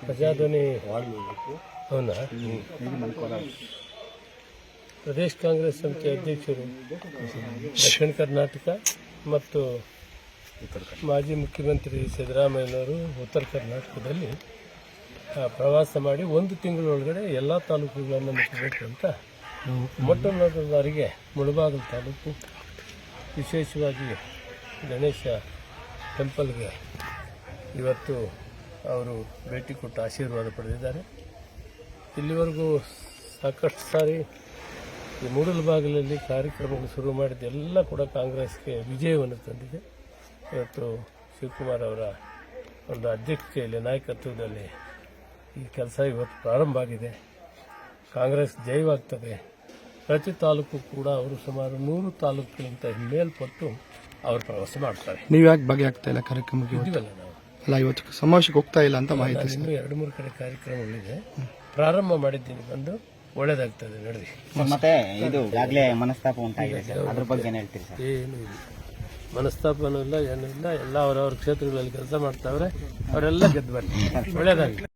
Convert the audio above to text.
ಪ್ರಜಾಧ್ವನಿ ಅವನ ಪ್ರದೇಶ ಕಾಂಗ್ರೆಸ್ ಸಮಿತಿ ಅಧ್ಯಕ್ಷರು ದಕ್ಷಿಣ ಕರ್ನಾಟಕ ಮತ್ತು ಮಾಜಿ ಮುಖ್ಯಮಂತ್ರಿ ಸಿದ್ದರಾಮಯ್ಯನವರು ಉತ್ತರ ಕರ್ನಾಟಕದಲ್ಲಿ ಪ್ರವಾಸ ಮಾಡಿ 1 ತಿಂಗಳೊಳಗಡೆ ಎಲ್ಲ ತಾಲೂಕುಗಳನ್ನು ಮುಟ್ಟಬೇಕು ಅಂತ ಮೊಟ್ಟ ಮೊದಲ ಬಾರಿಗೆ ಮುಳಬಾಗಿಲು ತಾಲೂಕು ವಿಶೇಷವಾಗಿ ಗಣೇಶ ಟೆಂಪಲ್ಗೆ ಇವತ್ತು ಅವರು ಭೇಟಿ ಕೊಟ್ಟು ಆಶೀರ್ವಾದ ಪಡೆದಿದ್ದಾರೆ. ಇಲ್ಲಿವರೆಗೂ ಸಾಕಷ್ಟು ಸಾರಿ ಈ ಮೂಡಲಬಾಗಿಲಲ್ಲಿ ಕಾರ್ಯಕ್ರಮಗಳು ಶುರು ಮಾಡಿದ್ದೆಲ್ಲ ಕೂಡ ಕಾಂಗ್ರೆಸ್ಗೆ ವಿಜಯವನ್ನು ತಂದಿದೆ. ಇವತ್ತು ಶಿವಕುಮಾರ್ ಅವರ ಒಂದು ಅಧ್ಯಕ್ಷತೆಯಲ್ಲಿ ನಾಯಕತ್ವದಲ್ಲಿ ಈ ಕೆಲಸ ಇವತ್ತು ಪ್ರಾರಂಭ ಆಗಿದೆ. ಕಾಂಗ್ರೆಸ್ ಜಯವಾಗ್ತದೆ. ಪ್ರತಿ ತಾಲೂಕು ಕೂಡ ಅವರು ಸುಮಾರು 100 ತಾಲೂಕುಗಳಿಂದ ಮೇಲ್ಪಟ್ಟು ಅವರು ಪ್ರವಾಸ ಮಾಡ್ತಾರೆ. ನೀವು ಯಾಕೆ ಭಾಗಿಯಾಗ್ತಾ ಇಲ್ಲ ಕಾರ್ಯಕ್ರಮಕ್ಕೆ? ಇದೀವಲ್ಲ ನಾವು ಅಲ್ಲ, ಇವತ್ತು ಸಮಾವೇಶಕ್ಕೆ ಹೋಗ್ತಾ ಇಲ್ಲ ಅಂತ ಮಾಹಿತಿ. ಇನ್ನೂ 2-3 ಕಡೆ ಕಾರ್ಯಕ್ರಮಗಳಿದೆ. ಪ್ರಾರಂಭ ಮಾಡಿದ್ದೀನಿ, ಬಂದು ಒಳ್ಳೇದಾಗ್ತದೆ ನಡೆದಿ. ಮತ್ತೆ ಇದು ಈಗಾಗಲೇ ಮನಸ್ತಾಪ ಉಂಟಾಗಿದೆ ಸರ್, ಅದ್ರ ಬಗ್ಗೆ ಏನು ಹೇಳ್ತೀರಿ ಸರ್? ಏನು ಇಲ್ಲ, ಮನಸ್ತಾಪನೂ ಇಲ್ಲ, ಏನೂ ಇಲ್ಲ. ಎಲ್ಲ ಅವರವ್ರ ಕ್ಷೇತ್ರಗಳಲ್ಲಿ ಕೆಲಸ ಮಾಡ್ತಾವ್ರೆ. ಅವರೆಲ್ಲ ಗೆದ್ದು ಬರ್ತಾರೆ. ಒಳ್ಳೇದಾಗಲಿ.